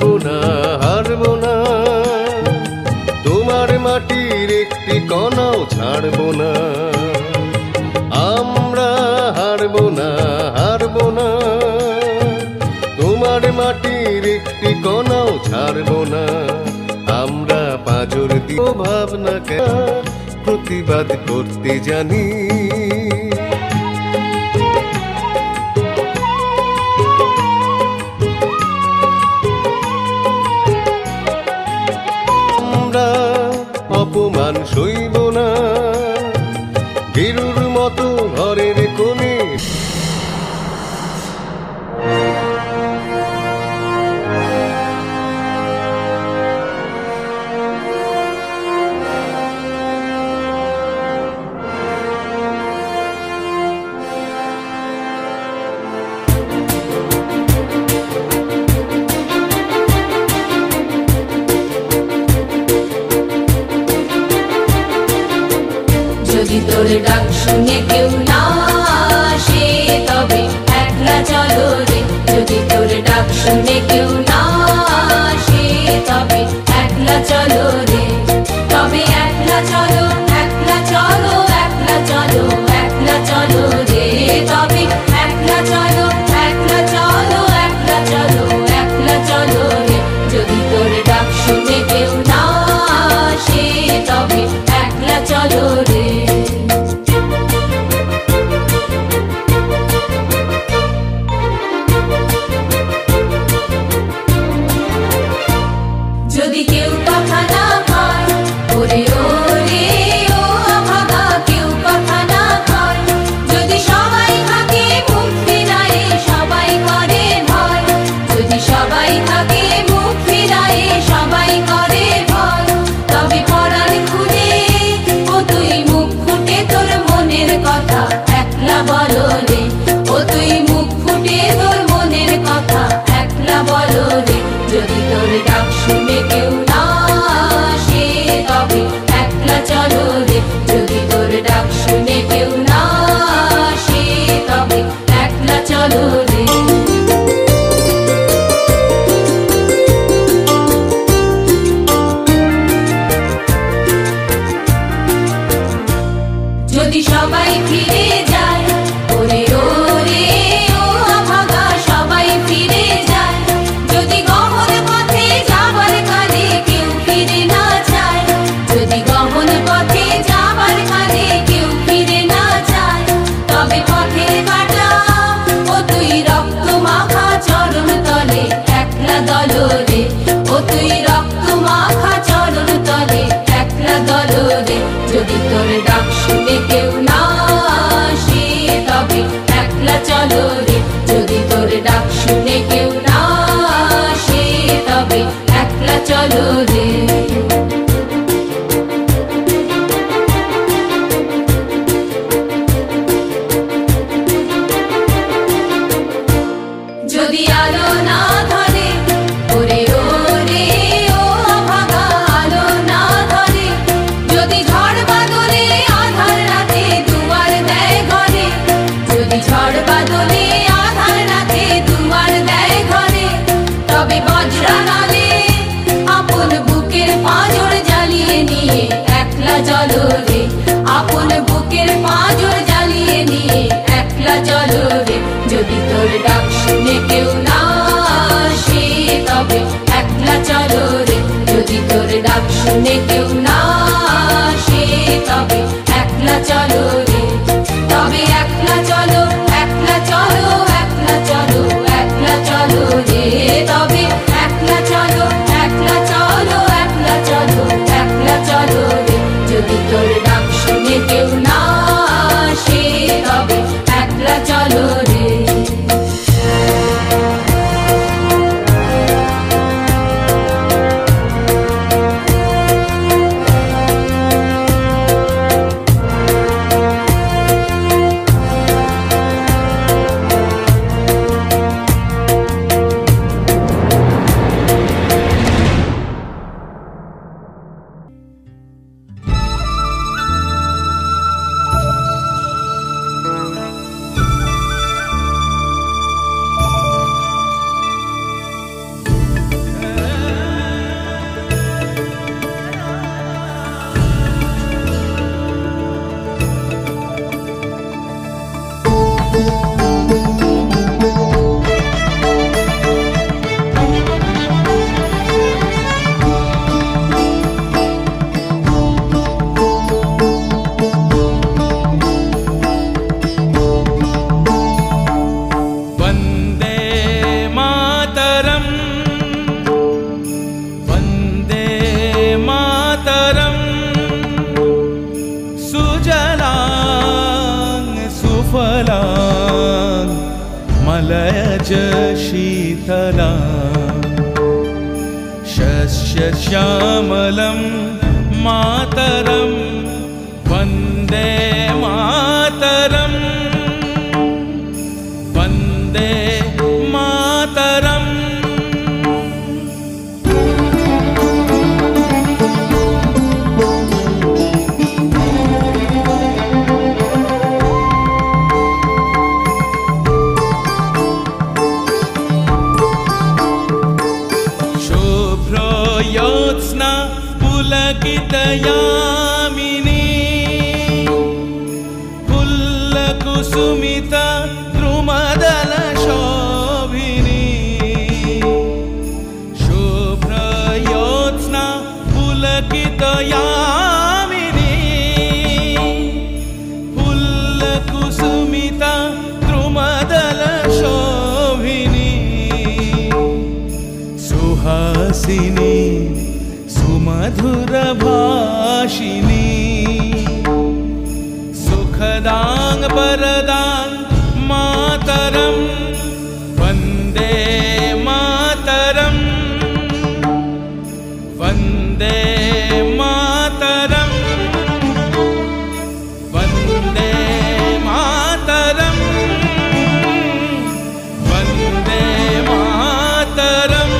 হারবো না, হারবো না, তোমার মাটির একটি কণাও ছাড়বো না। আমরা হারবো না, হারবো না, তোমার মাটির একটি কণাও ছাড়বো না। আমরা পাঁজর দিয়ে ভাবনাকে প্রতিবাদ করতে জানি। আমরা অপমান সইব না, ভীরুর মতো ঘরের কোণে যদি তোর ডাক শুনে কেউ না আসে তবে একলা চলো রে। যদি তোর ডাক শুনে কেউ না আসে তবে একলা চলো রে। তবে একলা চলো, একলা চলো, একলা চলো, একলা চলো রে। তবে একলা চলো, একলা চলো, একলা চলো, একলা চলো রে। যদি তোর ডাক শুনে কেউ না আসে তবে একলা চলো রে। যদি কেউ কথা না কয় ওরে ওরে ও ভাগা, কেউ কথা না কয়, যদি সবাই থাকে মুখ ফিরায়ে সবাই করে ভয়, যদি সবাই থাকে মুখ ফিরায়ে সবাই করে ভয়, তবে পরাণ খুলে ও তুই মুখ ফুটে তোর মনের কথা একলা বলো রে। ও তুই মুখ ফুটে তোর মনের কথা একলা বলো রে। যদি তোর ডাক শুনে কেউ না আসে তবে একলা চলো রে। যদি তোর ডাক শুনে কেউ না আসে তবে একলা চলো রে। যদি সবাই ফিরে যায় ওরে ওরে ও ভাগা, সবাই ফিরে যায়, যদি গহন পথে যাবার কালে কেউ ফিরে না যায়, যদি গহন পথে যাবার কালে কেউ ফিরে না যায়, তবে পথের কাটা ও তুই রক্ত মাখা চরণ তলে একলা দলরে। ও তুই রক্ত মাখা চরণ তলে একলা দলরে। যদি তোর ডাক শুনে কেউ না আসে তবে একলা চলো রে। যদি তোর ডাক শুনে কেউ না আসে তবে একলা চলো রে। যদি আলো না ধরে ওরে ওরে ও ভাগা, আলো না ধরে, যদি ঝড় বাদলে আধার রাতে দুয়ার দেয় ঘরে, যদি ঝড় বাদলে আধার রাতে দুয়ার দেয় ঘরে, তবে বজ্রা নালে আপন বুকের পাঁজর জ্বালিয়ে নিয়ে একলা চলো রে। আপন বুকের পাঁজর জ্বালিয়ে নিয়ে একলা চলো রে। যদি তোর ডাক শুনে কেউ না আসে তবে একলা চলো রে। যদি তোর ডাক শুনে কেউ না আসে তবে একলা চলো রে। তবে একলা চলো, একলা চলো, একলা চলো, একলা চলো রে। তবে একলা চলো, একলা চলো, একলা চলো, একলা চলো রে। যদি তোর ডাক শুনে কেউ না আসে তবে একলা চলো রে। शीतला शस्यश्यामलं मातरं वन्दे मातरं वन्दे मातरम् योत्स्ना पुलकितयामिनी फुल्लकुसुमिता द्रुमदलशोभिनी शुभ्रयोत्स्ना पुलकितयामिनी फुल्लकुसुमिता द्रुमदलशोभिनी सुहासिनी सुमधुरभाषिणी सुखदां वरदां मातरं वन्दे मातरं वन्दे मातरं वन्दे मातरं वन्दे मातरम्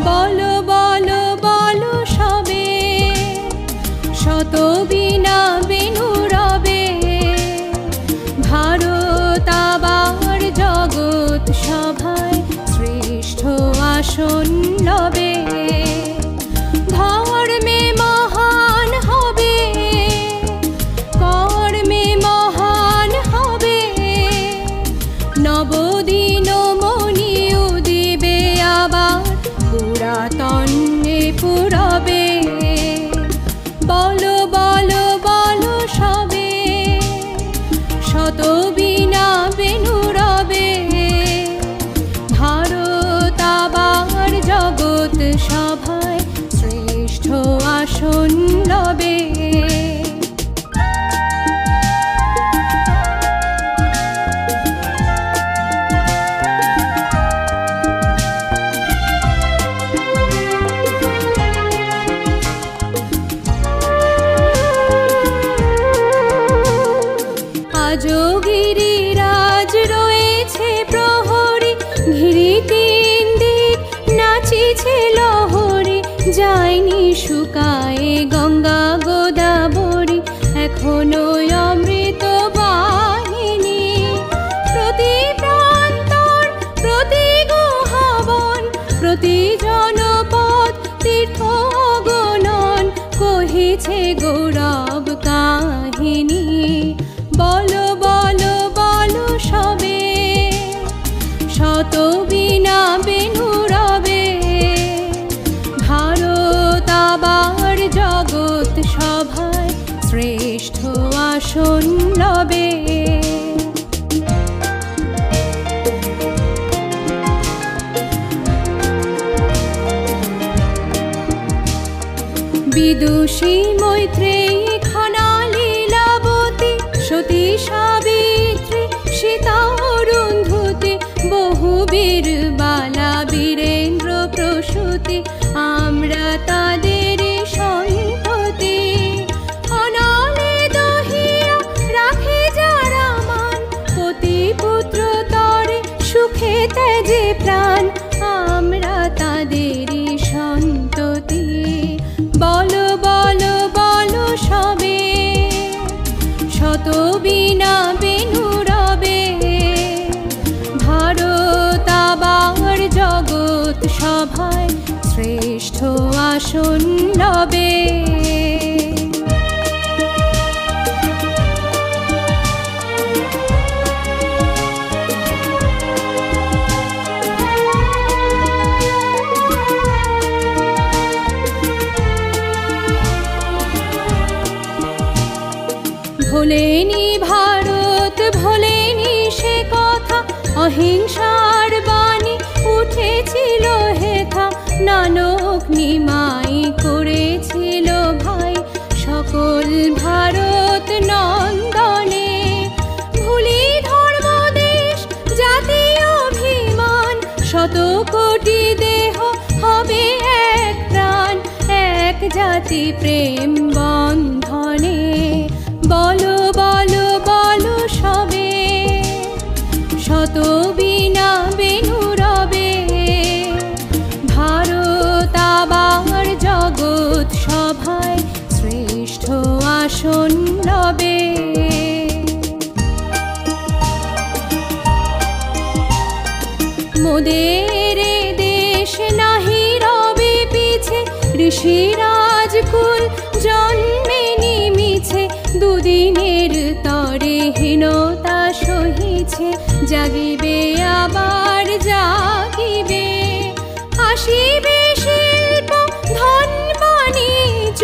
বলো বলো বলো সবে শত বীণা বেণু রবে ভারত আবার জগৎ সভায় শ্রেষ্ঠ আসন লবে ধর্মে মহান হবে কর্মে মহান হবে নবদিন মণি উদিবে আবার পুরাতনে পুরবে বলো বলো বলো সবে শত বীণা বেণু রবে ভারত আবার জগৎ সভায় শ্রেষ্ঠ আসন লবে গিরিরাজ রয়েছে প্রহরী ঘিরি তিন দিক নাচিছে লহরী যায়নি শুকায়ে গঙ্গা গোদাবরী এখনো অমৃত বাহিনী প্রতি প্রান্তর প্রতি গুহাবন প্রতি জনপদ তীর্থ গণন কহিছে গৌরব কাহিনী বলো বলো বলো সবে শত বীণা বেণু রবে ভারত আবার জগৎ সভায় শ্রেষ্ঠ আসন লবে বিদুষী মৈত্রেয়ী খনা লীলাবতী সতী সাবিত্রী সীতা অরুন্ধতী বহুবীর বালা বীরেন্দ্র প্রসূতি আমরা তাদের সন্ততি অনালে দহিয়া রাখে যারা মান পতি পুত্র তরে সুখে তেজে প্রাণ আমরা তাদের সন্ততি বলো বলো বলো সবে শত বীণা বেণু রবে ভারত আবার জগৎ সভায় শ্রেষ্ঠ আসন লবে ভোলেনি ভারত ভোলেনি সে কথা, অহিংসার বাণী উঠেছিল হেথা, নানক নিমাই করেছিল ভাই সকল ভারত নন্দনে। ভুলি ধর্ম দেশ জাতি অভিমান, শত কোটি দেহ হবে এক প্রাণ, এক জাতি প্রেম বন্ধনে। বলো বলো বলো সবে, শত বিনা বেনু রবে, ভারত আবার জগৎ সভায় শ্রেষ্ঠ আসন লবে। মোদের দেশ নাহি রবে পিছে, ঋষিরাজকুল জন্মে নিমিছে, দুদিনের তরে হীনতা সহিছে, জাগিবে আবার জাগিবে। আসিবে শিল্প ধন বাণিজ্য,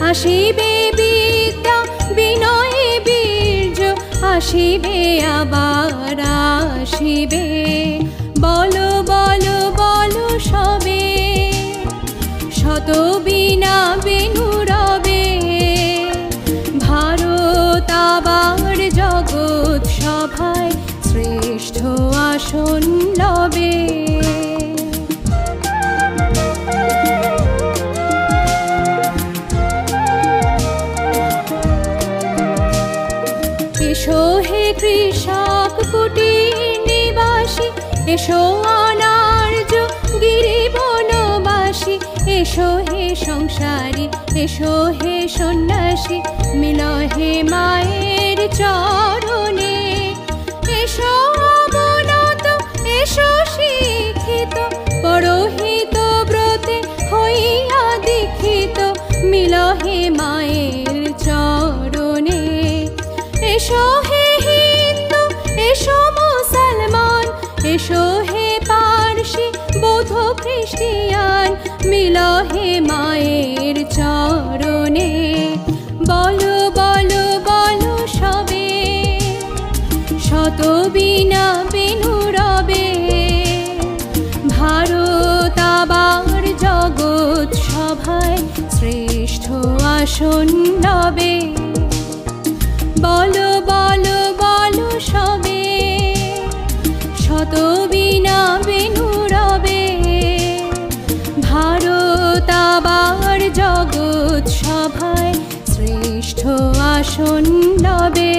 আসিবে বিদ্যা বিনয়ে বীর্য, আসিবে আবার আসিবে। বলো বলো বলো সবে, শত বিনা বেনু রবে, ভারত আবার জগৎ সভায় শ্রেষ্ঠ আসন লবে। এসো হে কৃষক কুটির নিবাসী, এসো অনার্য গিরি বনবাসী, এসো হে সংসারী, এসো হে সন্ন্যাসী, মিল হে মায়ের চরণে। এসো অবনত এসো শিক্ষিত, পরহিত ব্রতে হইয়া দীক্ষিত, মিল হে মায়ের চরণে। এসো হে হিন্দু এসো মুসলমান, এসো হে পারসি বৌদ্ধ খ্রিস্টিয়ান, মিল হে মায়ের চরণে। বলো বলো বলো সবে, শত বিনা বেনু রবে, ভারত আবার জগৎ সভায় শ্রেষ্ঠ আসন লবে। বলো বলো বলো সবে, শত বিনা বেনু রবে, ভারত আবার জগৎ সভায় শ্রেষ্ঠ আসন লবে।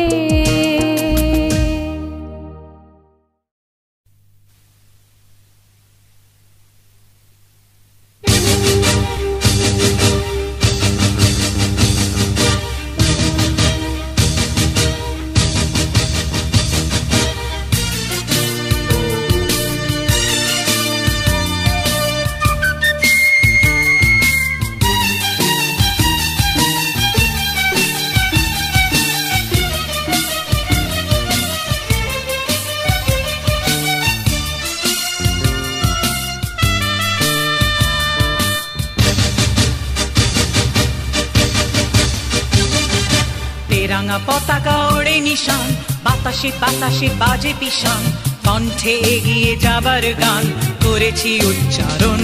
তেরাঙা পতাকা ওড়ে নিশান, বাতাসে বাতাসে বাজে পিশান, কণ্ঠে এগিয়ে যাবার গান করেছি উচ্চারণ।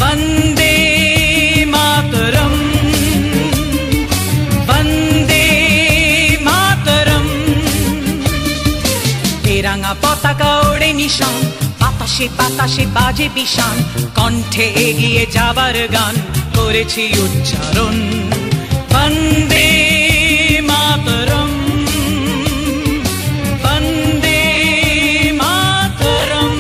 বন্দে মাতরম বন্দে মাতরম। তেরাঙা পতাকা ওড়ে নিশান, বাতাসে বাতাসে বাজে পিশান, কণ্ঠে এগিয়ে যাবার গান করেছি উচ্চারণ। বন্দে মাতরম বন্দে মাতরম।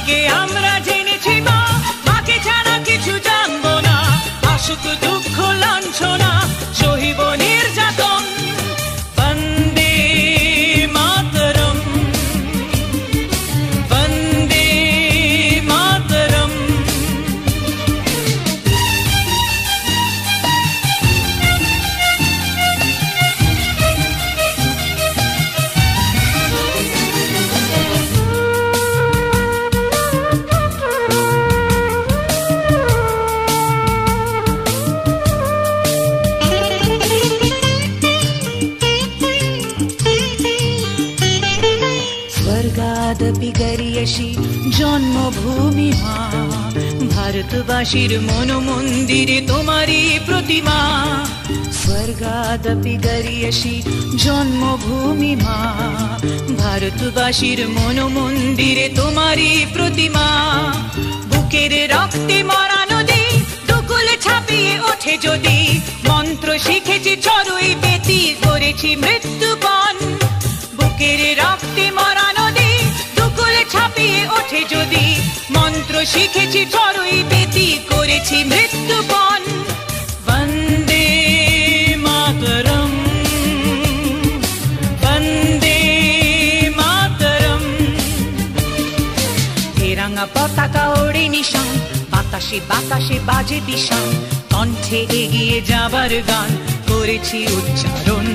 আজকে আমরা জেনেছি মা, মাকে ছাড়া কিছু জানবো না। আসুক দুঃখ লাঞ্ছনা, সহিব নির্যাতন। বন্দে মাতরম, বন্দে মাতরম। স্বর্গাদপি গরিয়সী জন্মভূমি মা, ভারতবাসীর মন মন্দিরে তোমারই প্রতিমা। স্বর্গাদপি গরিয়সী জন্মভূমি মা, ভারতবাসীর মন মন্দিরে তোমারই প্রতিমা। বুকের রক্তে মরা নদী দুকুল ছাপিয়ে ওঠে যদি, মন্ত্র শিখেছি চড়ুই বেতি করেছি মৃত্যুপণ। বুকের রক্তে মরা নদী দুকুল ছাপিয়ে ওঠে যদি, মন্ত্র শিখেছি চড়ুই বেতি করেছি মৃত্যুপণ। বন্দে মাতরম, বন্দে মাতরম। তেরঙ্গা পতাকা ওড়ে নিশান, বাতাসে বাতাসে বাজে বিষাণ। কণ্ঠে এগিয়ে যাবার গান করেছি উচ্চারণ।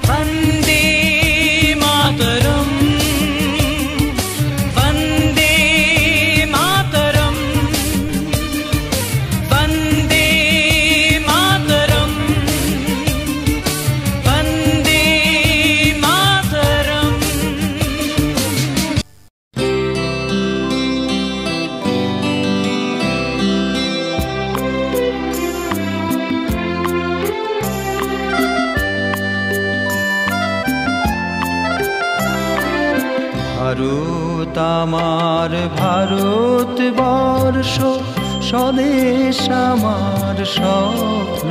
বন্দে মাতরম, বন্দে মাতরম, বন্দে মাতরম, বন্দে মাতরম। ভারত আমার ভারতবর্ষ, স্বদেশ আমার স্বপ্ন।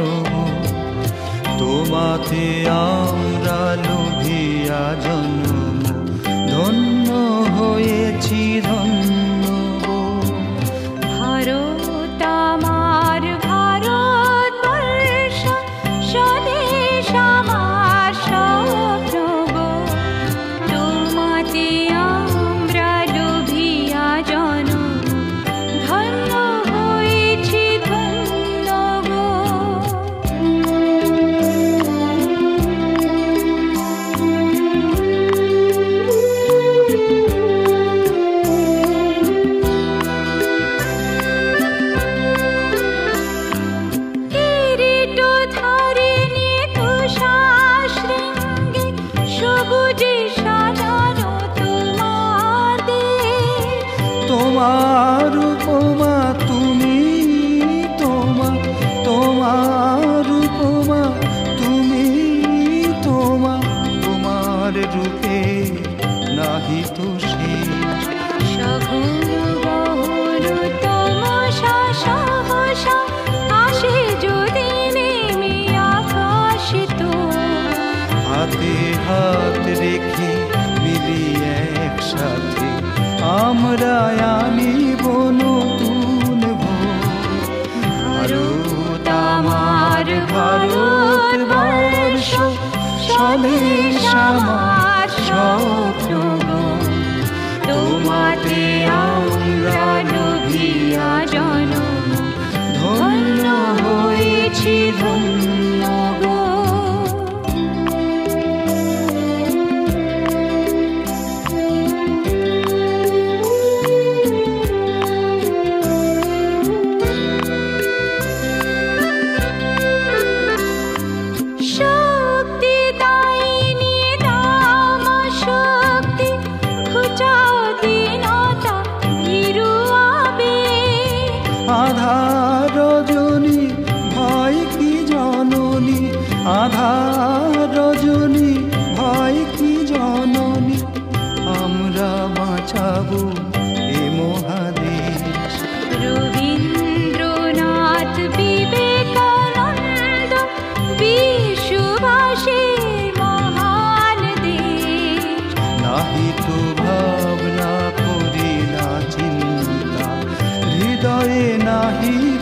তোমাতে আমরা লোভিয়া জন্ম, ধন্য হয়েছি ধন্য গো। ভারত আমার ভারতবর্ষ, স্বদেশ আমার স্বপ্ন গো। তোমাতে আমরা লোভিয়া জনম, ধন্য হয়েছি ধন্য গো। কিরীটধারিণী তুষারশৃঙ্গে সবুজে সাজানো তোমার দেশ। তোমার উপমা তুমি, তোমার উপমা তুমি, তোমার রূপে নাহি তো শেষ। সঘন বহুরতম সহসা আসে যদি নেমে আকাশ তো। হাতে হাত রেখে মিলি একসাথে আমরা আনিব নতুন ভোর। ভারত আমার ভারতবর্ষ, স্বদেশ আমার স্বপ্ন গো। তোমাতে আমরা লোভিয়া জনম, ধন্য হয়েছি ধন্য গো। শক্তি দায়িনী দাম শক্তি, ঘুচাও দীনতা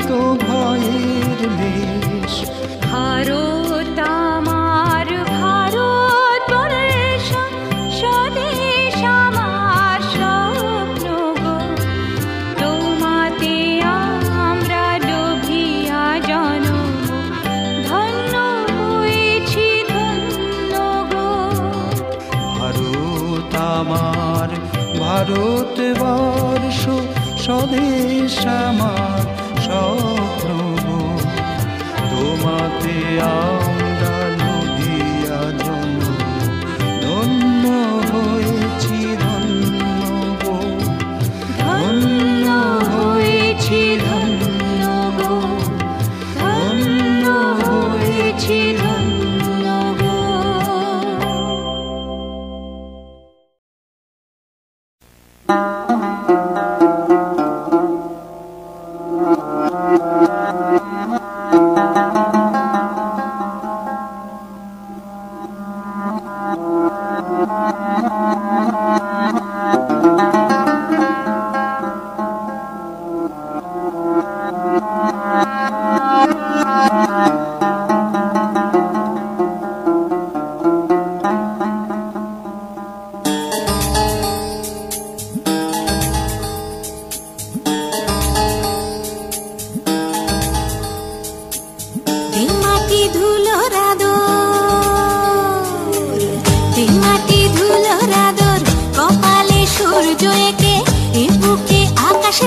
তো ভয়ের দেশ। ভারত আমার ভারতবর্ষ, স্বদেশ আমার স্বপ্ন গো। তোমাতে আমরা লোভিয়া জনম, ধন্য হয়েছি ধন্য গো। ভারত আমার ভারতবর্ষ, স্বদেশ আমার স্বপ্ন গো। তোমাতে আমরা লোভিয়া জন্ম, ধন্য হয়েছি ধন্য গো। ধন্য হয়েছি ধন্য গো, ধন্য হয়েছি ধন্য গো।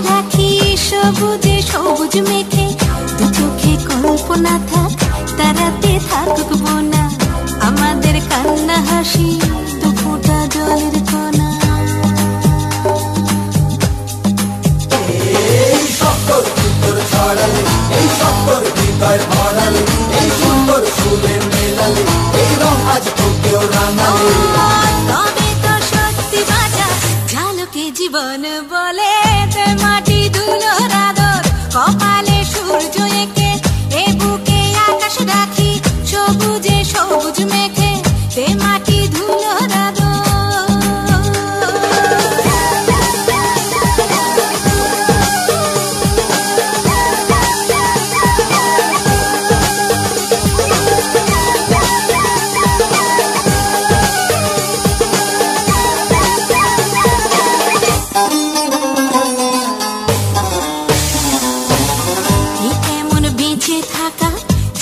রাখি সবুজে সবুজ মেখে, দু চোখে কল্পনা থাক, তারাতে থাকুক বোনা, আমাদের কান্না হাসি দু ফোঁটা জলের কণা। এই সত্তর উত্তর ছড়ালে, এই সত্তর হৃদয় ভরালে, এই সুন্দর ফুলের মেলালে, এই রং আজ তোকেও রাঙালে। তবে তো সত্যি বাজা ঝালকে জীবন বলে, মাটি ধুলোর আদর, কপালে সূর্য এঁকে, এ বুকে আকাশ রাখি সবুজে সবুজ মেখে, তে মাটি ধুলোর আদর।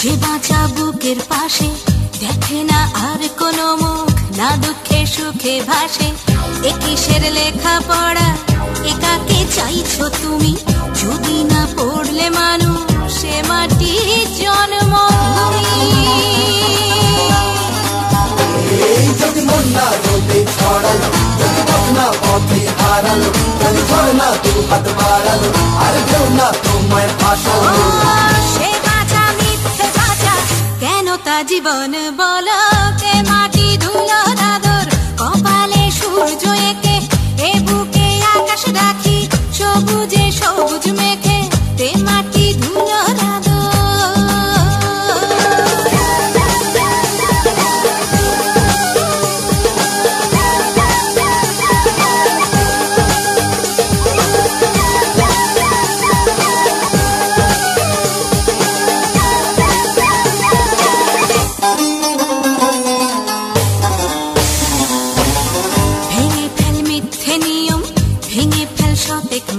যে বাঁচা বুকের পাশে, দেখে না আর কোনো মুখ, না দুঃখে সুখে ভাসে। এ কিসের লেখা পড়া, একাকে চাইছো তুমি, যদি না পড়লে মানুষ সে মাটি জন্ম। এই যদি মন না রোদে ছড়ালো, যদি পথ না পথে হারালো, যদি ঝড় না তু হাত বাড়ালো, আর কেউ না তোমায় ভাসালো। সে বাঁচা মিথ্যে বাঁচা কেন তা জীবন বলো, কে মাটি ধুলোর আদর, কপালে সূর্য এঁকে, এ বুকে আকাশ রাখি সবুজে সবুজ মেখে, তে মাটি ধুলোর আদর।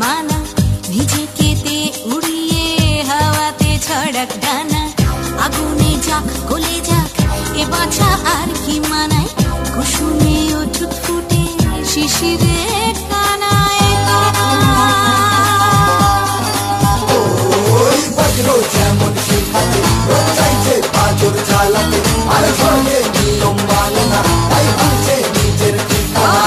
মানা নিজেকে তে উড়িয়ে হাওয়াতে ছড়াক ডানা, আগুনে যাক গলে যাক এ বাঁচা আর কি মানায়, কুসুমে ওঠুক ফুটে শিশিরে কানায়। ওই বজ্র যেমন শিখাতে, রোদ চাইছে পাঁচর জ্বালাতে, আর ঝড়ে নিয়ম মানে না, তাই ভাঙছে নিজের ঠিকানা।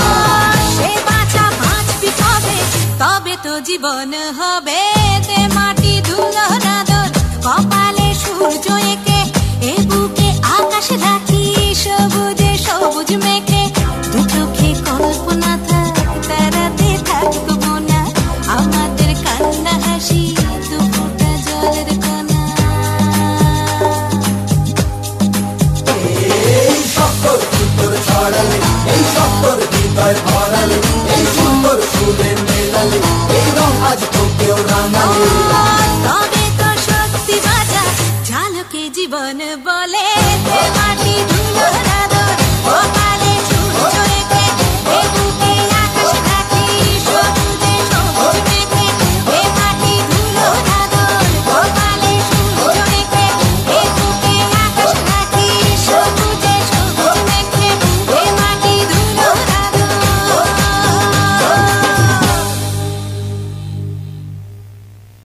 তবে তো জীবন হবে, তে মাটি ধুলোর আদর, কপালে সূর্য এঁকে, এ বুকে আকাশ রাখি সবুজে সবুজ মেখে, দু চোখে কল্পনা থাক, তারাতে থাকব না, আমাদের কান্না হাসি দু ফোঁটা জলের কণা। এই সত্তর উত্তর ছড়ালে, এই সত্তর হৃদয় ভরালে, এই সুন্দর ফুলের মেলালে, এই রং আজ তোকেও রাঙালে।